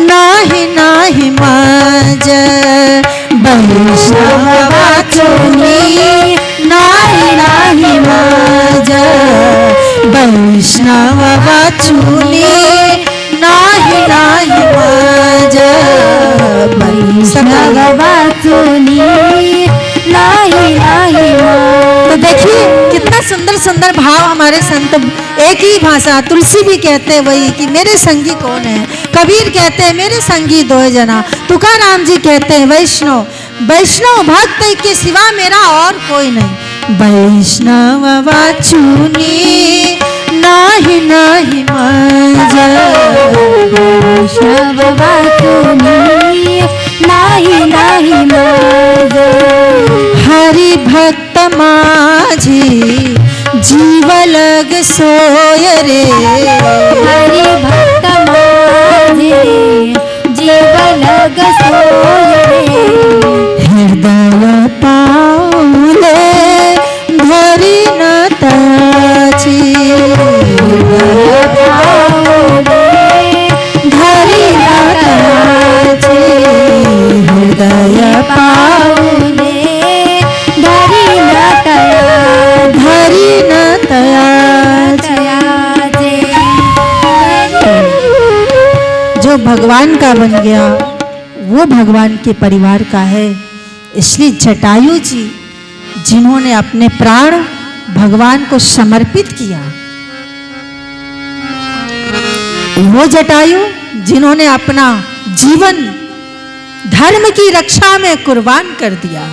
नाही नाही मज वैष्णव वाचुनी नाही नाही मज वैष्णव वाचुनी नाही नाही मज वैष्णव वाचुनी नाही नाही मज। तो देखिए कितना सुंदर सुंदर भाव हमारे संत, एक ही भाषा। तुलसी भी कहते हैं वही कि मेरे संगी कौन है, कबीर कहते हैं मेरे संगी दो जना, तुकाराम जी कहते हैं वैष्णव वैष्णव भक्त के सिवा मेरा और कोई नहीं। वैष्णव वाचुनी नाही नाही मज वैष्णव वाचुनी नाही नाही मज। हरि भक्त माझी जीव लग सोय रे, हरि भक्त माझी जीव लग सोय रे। हृदय पाऊले धरी न ताची, हृदय पाऊले धरी न ताची, हृदय पाऊले धरी न तयाचे। जो भगवान का बन गया वो भगवान के परिवार का है। इसलिए जटायु जी जिन्होंने अपने प्राण भगवान को समर्पित किया, वो जटायु जिन्होंने अपना जीवन धर्म की रक्षा में कुर्बान कर दिया,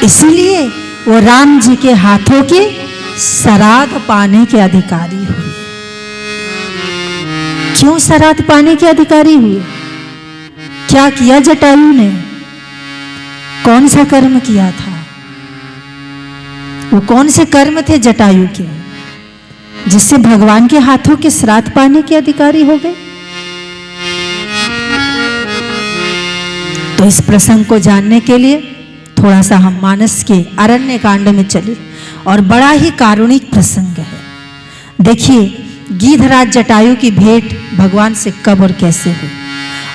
इसलिए वो राम जी के हाथों के श्राद्ध पाने के अधिकारी हुए। क्यों श्राद्ध पाने के अधिकारी हुए? क्या किया जटायु ने? कौन सा कर्म किया था? वो कौन से कर्म थे जटायु के जिससे भगवान के हाथों के श्राद्ध पाने के अधिकारी हो गए? तो इस प्रसंग को जानने के लिए थोड़ा सा हम मानस के अरण्य कांड में चले, और बड़ा ही कारुणिक प्रसंग है। देखिए गिद्धराज जटायु की भेंट भगवान से कब और कैसे हुई,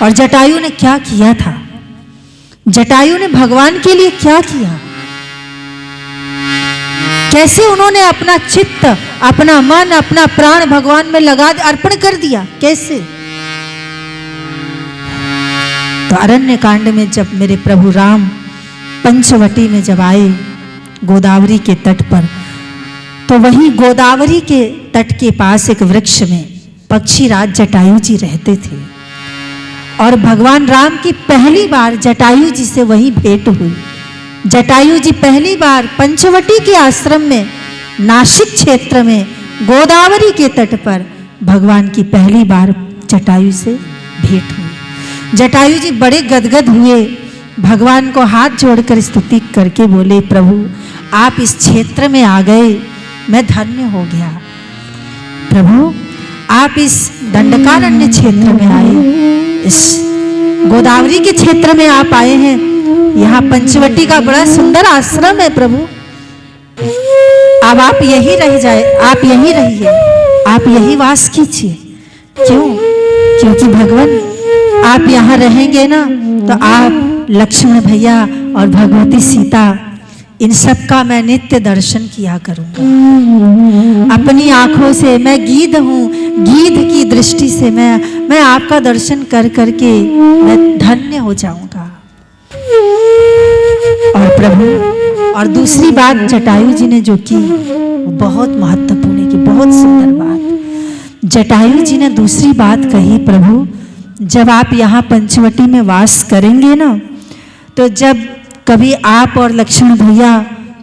और जटायु ने क्या किया था, जटायु ने भगवान के लिए क्या किया, कैसे उन्होंने अपना चित्त, अपना मन, अपना प्राण भगवान में लगा अर्पण कर दिया, कैसे? तो अरण्य कांड में जब मेरे प्रभु राम पंचवटी में जब आए गोदावरी के तट पर, तो वही गोदावरी के तट के पास एक वृक्ष में पक्षीराज जटायु जी रहते थे, और भगवान राम की पहली बार जटायु जी से वही भेंट हुई। जटायु जी पहली बार पंचवटी के आश्रम में नासिक क्षेत्र में गोदावरी के तट पर भगवान की पहली बार जटायु से भेंट हुई। जटायु जी बड़े गदगद हुए, भगवान को हाथ जोड़कर स्तुति करके बोले, प्रभु आप इस क्षेत्र में आ गए, मैं धन्य हो गया। प्रभु आप इस दंडकारण्य क्षेत्र में आए, इस गोदावरी के क्षेत्र में आप आए हैं, यहाँ पंचवटी का बड़ा सुंदर आश्रम है प्रभु, अब आप यही रह जाए, आप यही रहिए, आप यही वास कीजिए। क्यों? क्योंकि भगवान आप यहाँ रहेंगे ना तो आप लक्ष्मण भैया और भगवती सीता इन सब का मैं नित्य दर्शन किया करूंगा अपनी आंखों से। मैं गीध हूँ, गीध की दृष्टि से मैं आपका दर्शन कर करके मैं धन्य हो जाऊंगा। और प्रभु, और दूसरी बात जटायु जी ने जो की वो बहुत महत्वपूर्ण है, कि बहुत सुंदर बात जटायु जी ने दूसरी बात कही, प्रभु जब आप यहाँ पंचवटी में वास करेंगे ना, तो जब कभी आप और लक्ष्मण भैया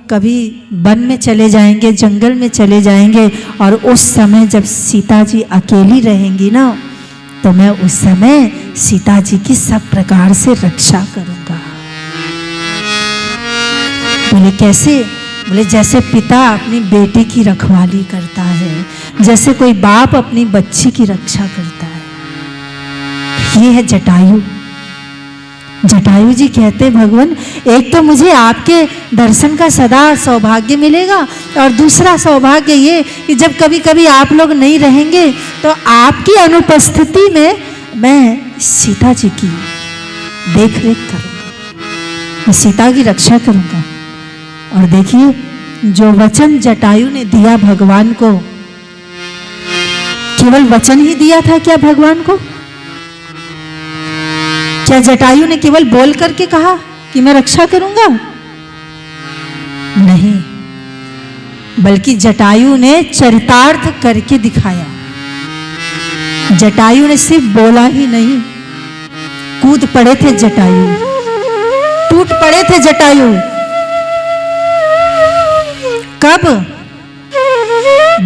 कभी वन में चले जाएंगे, जंगल में चले जाएंगे, और उस समय जब सीता जी अकेली रहेंगी ना, तो मैं उस समय सीता जी की सब प्रकार से रक्षा करूंगा। बोले कैसे? बोले जैसे पिता अपनी बेटी की रखवाली करता है, जैसे कोई बाप अपनी बच्ची की रक्षा करता है। ये है जटायु, जटायु जी कहते भगवान, एक तो मुझे आपके दर्शन का सदा सौभाग्य मिलेगा और दूसरा सौभाग्य ये कि जब कभी कभी आप लोग नहीं रहेंगे तो आपकी अनुपस्थिति में मैं सीता जी की देख रेख करूँगा, मैं सीता की रक्षा करूँगा। और देखिए जो वचन जटायु ने दिया भगवान को, केवल वचन ही दिया था क्या भगवान को? क्या जटायु ने केवल बोल करके कहा कि मैं रक्षा करूंगा? नहीं, बल्कि जटायु ने चरितार्थ करके दिखाया। जटायु ने सिर्फ बोला ही नहीं, कूद पड़े थे जटायु, टूट पड़े थे जटायु। कब?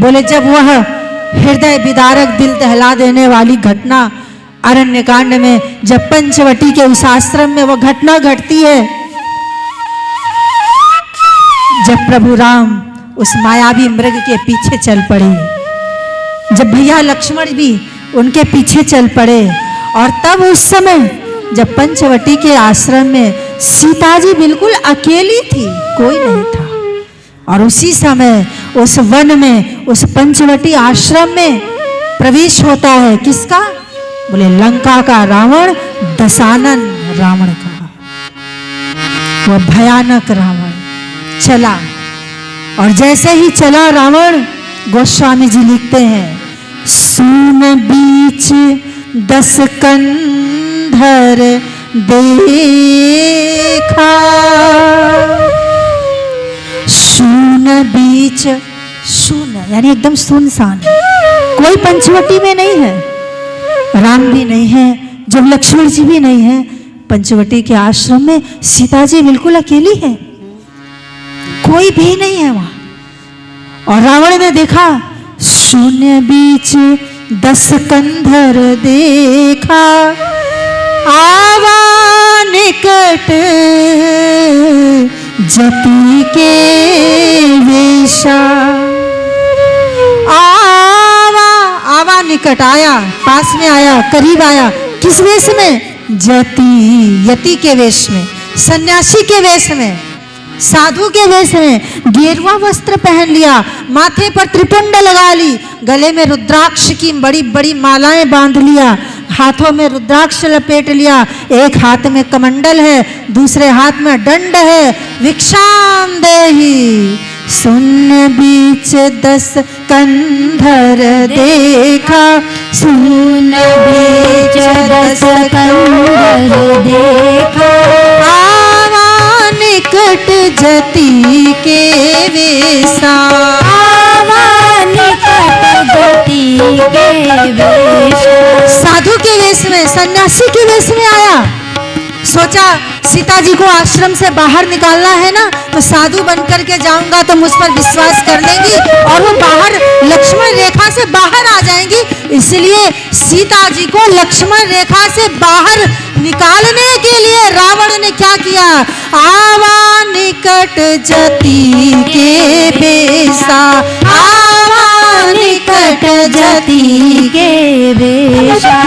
बोले जब वह हृदय विदारक, दिल दहला देने वाली घटना अरण्यकांड में, जब पंचवटी के उस आश्रम में वह घटना घटती है, जब प्रभु राम उस मायावी मृग के पीछे चल पड़े, जब भैया लक्ष्मण भी उनके पीछे चल पड़े, और तब उस समय जब पंचवटी के आश्रम में सीता जी बिल्कुल अकेली थी, कोई नहीं था, और उसी समय उस वन में, उस पंचवटी आश्रम में प्रवेश होता है किसका? बोले लंका का रावण, दशानन रावण का, वह भयानक रावण चला। और जैसे ही चला रावण, गोस्वामी जी लिखते हैं, सून बीच 10 कंधर देखा, शून बीच, शून यानी एकदम सुनसान, कोई पंचवटी में नहीं है, राम भी नहीं है, जब लक्ष्मण जी भी नहीं है, पंचवटी के आश्रम में सीता जी बिल्कुल अकेली है, कोई भी नहीं है वहां। और रावण ने देखा, शून्य बीच 10 कंधर देखा, आवा निकट जति के वेशा, आवा निकट आया, पास में आया, करीब आया, किस वेश में? जति, यति के वेश में, सन्यासी के वेश में, साधु के वेश में, गेरुआ वस्त्र पहन लिया, माथे पर त्रिपुंड लगा ली, गले में रुद्राक्ष की बड़ी बड़ी मालाएं बांध लिया, हाथों में रुद्राक्ष लपेट लिया, एक हाथ में कमंडल है, दूसरे हाथ में दंड है, भिक्षाम देहि, सुन बीच 10 कंधर देखा, सुन बीच 10 कंधर देखा, आवा निकट जति के वेशा, आवा निकट जति के वेशा, साधु के वेश में, सन्यासी के वेश में आया। सोचा सीता जी को आश्रम से बाहर निकालना है ना, तो साधु बनकर के जाऊंगा तो मुझ पर विश्वास कर लेंगी और वो बाहर लक्ष्मण रेखा से बाहर आ जाएंगी, इसलिए सीता जी को लक्ष्मण रेखा से बाहर निकालने के लिए रावण ने क्या किया? आवा निकट जति के वेशा, आवा निकट जति के वेशा,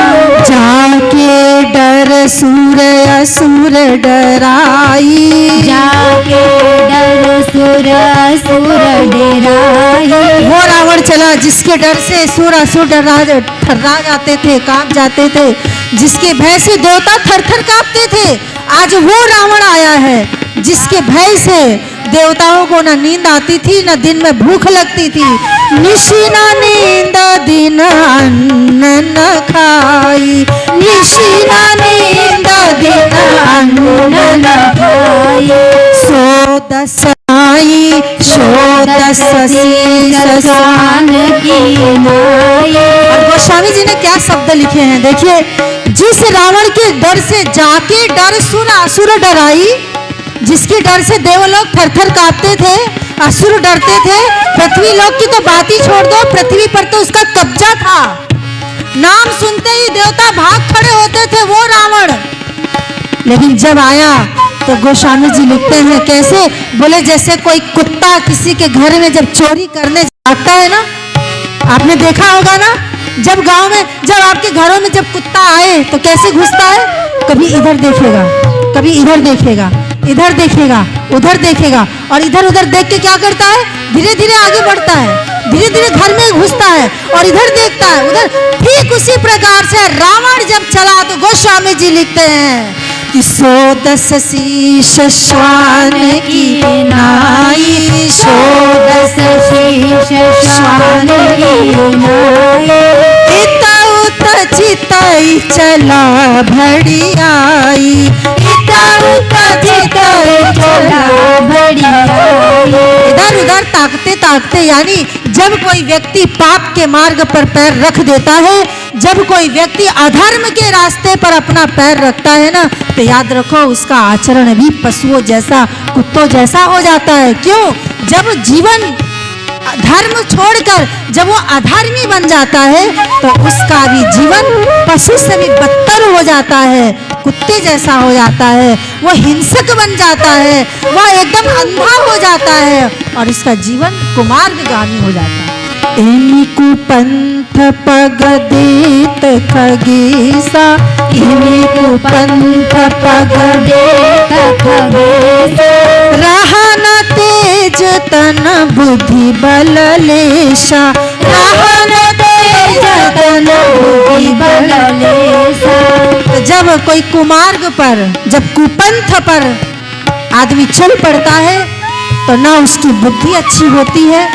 जाके डर सूर असुर डराई, जाके डर सूर असुर डराई, वो रावण चला जिसके डर से सूर असुर थर्रा जाते थे, कांप जाते थे, जिसके भय से देवता थर-थर कांपते थे। आज वो रावण आया है जिसके भय से देवताओं को न नींद आती थी, न दिन में भूख लगती थी, निशी न नींद दिन अन्न न खाई, निशी न नींद दिन अन्न न खाई, सो दस आई सो दस शीर्षान की माई। और गोस्वामी जी ने क्या शब्द लिखे हैं देखिए, जिस रावण के डर से जाके डर सुर असुर डराई, जिसके डर से देवलोक थर-थर कांपते थे, असुर डरते थे, पृथ्वी लोक की तो बात ही छोड़ दो, पृथ्वी पर तो उसका कब्जा था, नाम सुनते ही देवता भाग खड़े होते थे, वो रावण। लेकिन जब आया तो गोस्वामी जी लिखते हैं कैसे, बोले जैसे कोई कुत्ता किसी के घर में जब चोरी करने जाता है ना, आपने देखा होगा ना, जब गांव में, जब आपके घरों में जब कुत्ता आए तो कैसे घुसता है? कभी इधर देखेगा, कभी इधर देखेगा, इधर देखेगा, उधर देखेगा, और इधर उधर देख के क्या करता है? धीरे धीरे आगे बढ़ता है, धीरे धीरे घर में घुसता है और इधर देखता है, उधर। ठीक उसी प्रकार से रावण जब चला तो गोस्वामी जी लिखते हैं कि 110 शीश श्वान की नाई, 110 शीश श्वान की नाई, चितई चला भड़ियाई, इधर उधर ताकते ताकते, यानी जब कोई व्यक्ति पाप के मार्ग पर पैर रख देता है, जब कोई व्यक्ति अधर्म के रास्ते पर अपना पैर रखता है ना, तो याद रखो उसका आचरण भी पशुओं जैसा, कुत्तों जैसा हो जाता है। क्यों? जब जीवन धर्म छोड़कर जब वो अधर्मी बन जाता है तो उसका भी जीवन पशु से भी बदतर हो जाता है, कुत्ते जैसा हो जाता है, वो हिंसक बन जाता है, वह एकदम अंधा हो जाता है और इसका जीवन कुमार्गामी हो जाता है। एनी कुपंथ पग देत खगेसा, एनी कुपंथ पग देत खगेसा, रहा न तेज तन बुद्धि बल लेशा, रहा न तेज तन बुद्धि बल लेशा। तो जब कोई कुमार्ग पर, जब कुपंथ पर आदमी चल पड़ता है तो ना उसकी बुद्धि अच्छी होती है।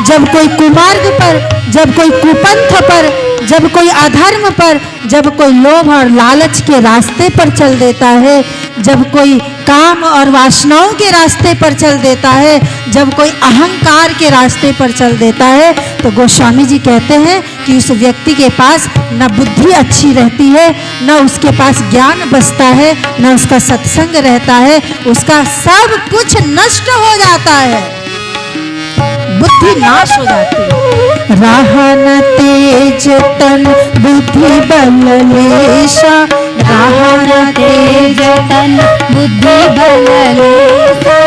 जब कोई कुमार्ग पर, जब कोई कुपंथ पर, जब कोई अधर्म पर, जब कोई लोभ और लालच के रास्ते पर चल देता है, जब कोई काम और वासनाओं के रास्ते पर चल देता है, जब कोई अहंकार के रास्ते पर चल देता है, तो गोस्वामी जी कहते हैं कि उस व्यक्ति के पास न बुद्धि अच्छी रहती है, न उसके पास ज्ञान बसता है, न उसका सत्संग रहता है, उसका सब कुछ नष्ट हो जाता है, बुद्धि नाश हो जाती है। राहन तेज तन बुद्धि बल लेशा, राहन तेज तन बुद्धि बल लेशा,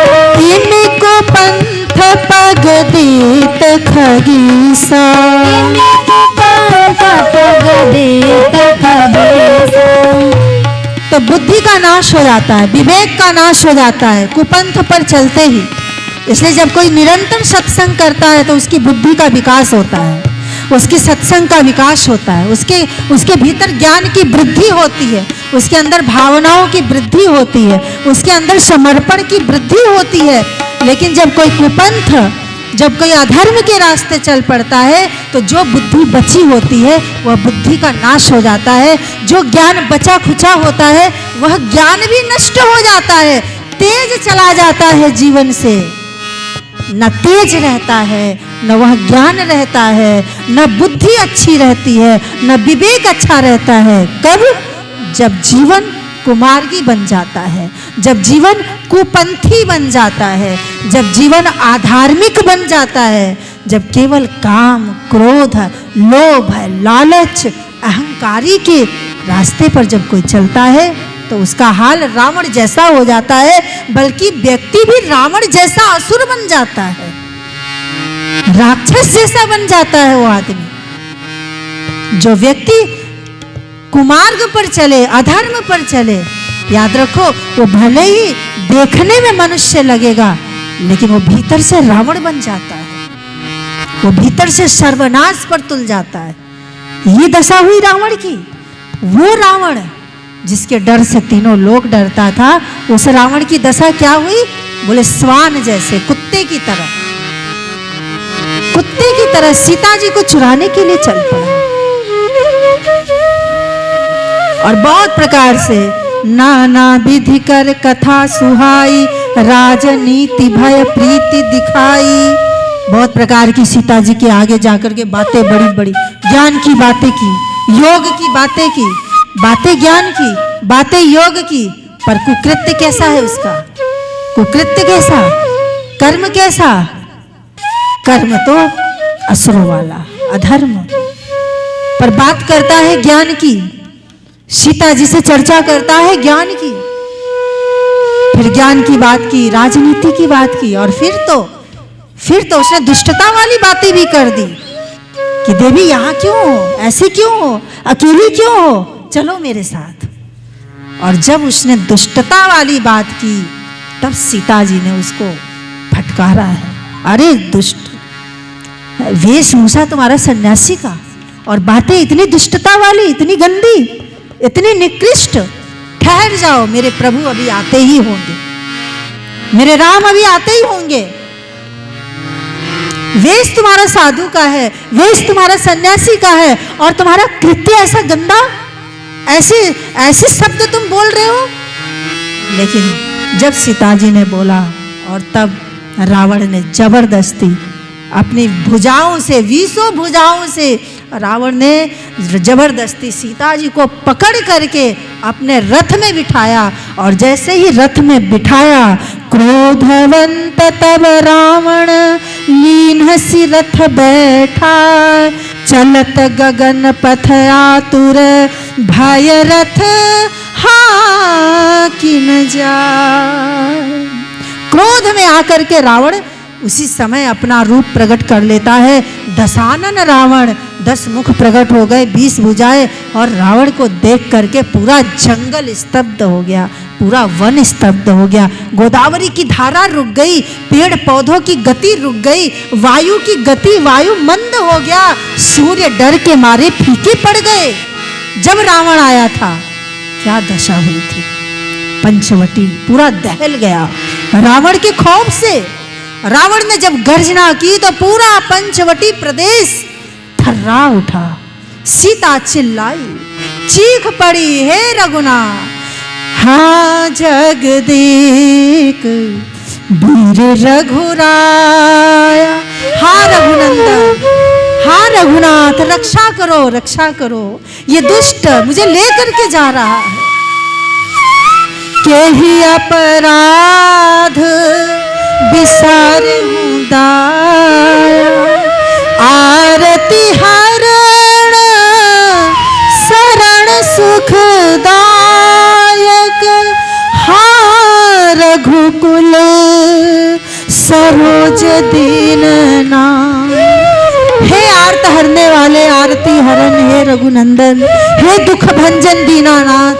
इनको पंथ पग देत खगेसा, इनको पंथ पग देत खगेसा। तो बुद्धि का नाश हो जाता है, विवेक का नाश हो जाता है कुपंथ पर चलते ही। इसलिए जब कोई निरंतर सत्संग करता है तो उसकी बुद्धि का विकास होता है, उसके सत्संग का विकास होता है, उसके भीतर ज्ञान की वृद्धि होती है, उसके अंदर भावनाओं की वृद्धि होती है, उसके अंदर समर्पण की वृद्धि होती है। लेकिन जब कोई कुपंथ, जब कोई अधर्म के रास्ते चल पड़ता है तो जो बुद्धि बची होती है वह बुद्धि का नाश हो जाता है, जो ज्ञान बचा खुचा होता है वह ज्ञान भी नष्ट हो जाता है, तेज चला जाता है जीवन से, न तेज रहता है, न वह ज्ञान रहता है, न बुद्धि अच्छी रहती है, न विवेक अच्छा रहता है। कब? जब जीवन कुमार्गी बन जाता है, जब जीवन कुपंथी बन जाता है, जब जीवन आधार्मिक बन जाता है, जब केवल काम, क्रोध, लोभ, लालच, अहंकारी के रास्ते पर जब कोई चलता है तो उसका हाल रावण जैसा हो जाता है, बल्कि व्यक्ति भी रावण जैसा असुर बन जाता है, राक्षस जैसा बन जाता है वो आदमी। जो व्यक्ति कुमार्ग पर चले, अधर्म पर चले, याद रखो वो भले ही देखने में मनुष्य लगेगा लेकिन वो भीतर से रावण बन जाता है, वो भीतर से सर्वनाश पर तुल जाता है। ये दशा हुई रावण की। वो रावण जिसके डर से तीनों लोग डरता था, उस रावण की दशा क्या हुई? बोले स्वान जैसे, कुत्ते की तरह, कुत्ते की तरह सीता जी को चुराने के लिए चल पड़ा। और बहुत प्रकार से नाना विधि कर कथा सुहाई, राजनीति भय प्रीति दिखाई। बहुत प्रकार की सीता जी के आगे जाकर के बातें, बड़ी बड़ी ज्ञान की बातें की, योग की बातें की, बातें ज्ञान की, बातें योग की, पर कुकृत्य कैसा है उसका? कुकृत्य कैसा? कर्म कैसा? कर्म तो असुरों वाला, अधर्म। पर बात करता है ज्ञान की, सीता जी से चर्चा करता है ज्ञान की, फिर ज्ञान की बात की, राजनीति की बात की, और फिर तो उसने दुष्टता वाली बातें भी कर दी। कि देवी यहाँ क्यों हो, ऐसे क्यों हो, अकेली क्यों हो, चलो मेरे साथ। और जब उसने दुष्टता वाली बात की तब सीता जी ने उसको फटकारा है, अरे दुष्ट, वेशभूषा तुम्हारा सन्यासी का और बातें इतनी दुष्टता वाली, इतनी गंदी, इतनी निकृष्ट। ठहर जाओ, मेरे प्रभु अभी आते ही होंगे, मेरे राम अभी आते ही होंगे। वेश तुम्हारा साधु का है, वेश तुम्हारा सन्यासी का है और तुम्हारा कृत्य ऐसा गंदा, ऐसे ऐसे शब्द तुम बोल रहे हो। लेकिन जब सीता जी ने बोला और तब रावण ने जबरदस्ती अपनी भुजाओं से, 20 भुजाओं से रावण ने जबरदस्ती सीता जी को पकड़ करके अपने रथ में बिठाया। और जैसे ही रथ में बिठाया, क्रोधवंत तब रावण लीन हसी रथ बैठा, चलत गगन पथ आतुर भय रथ हाकिन जाय। क्रोध में आकर के रावण उसी समय अपना रूप प्रकट कर लेता है। दशानन रावण, 10 मुख प्रकट हो गए, 20 भुजाएं, और रावण को देख करके पूरा जंगल स्तब्ध हो गया, पूरा वन स्तब्ध हो गया। गोदावरी की धारा रुक गई, पेड़ पौधों की गति रुक गई, वायु की गति, वायु मंद हो गया, सूर्य डर के मारे फीके पड़ गए। जब रावण आया था क्या दशा हुई थी, पंचवटी पूरा दहल गया रावण के खौफ से। रावण ने जब गर्जना की तो पूरा पंचवटी प्रदेश थर्रा उठा। सीता चिल्लाई, चीख पड़ी, हे रघुनाथ, हाँ जगदेक वीर रघुराया, हाँ रघुनंदन, हाँ रघुनाथ, रक्षा करो, रक्षा करो, ये दुष्ट मुझे लेकर के जा रहा है। के ही अपराध विसार हूँ दाया, आरती हरण शरण सुखदायक, हाँ रघुकुल सरोज दीननाथ। हे आरत हरने वाले, आरती हरण, हे रघुनंदन, हे दुख भंजन दीनानाथ,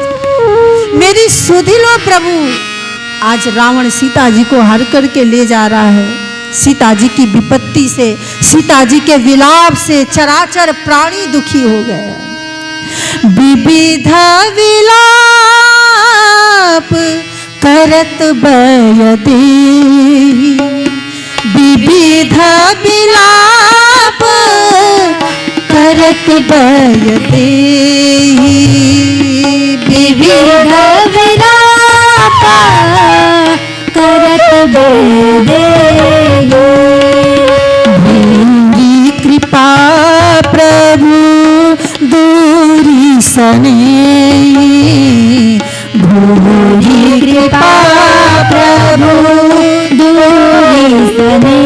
मेरी सुधि लो प्रभु। आज रावण सीता जी को हर करके ले जा रहा है। सीता जी की विपत्ति से, सीता जी के विलाप से चराचर प्राणी दुखी हो गए। विविध विलाप करत बयदे, विविध विलाप करत बयदे, विविध विलाप करत बयदे, भूरी कृपा प्रभु दूरी सने, भूरी कृपा प्रभु दूरी सने,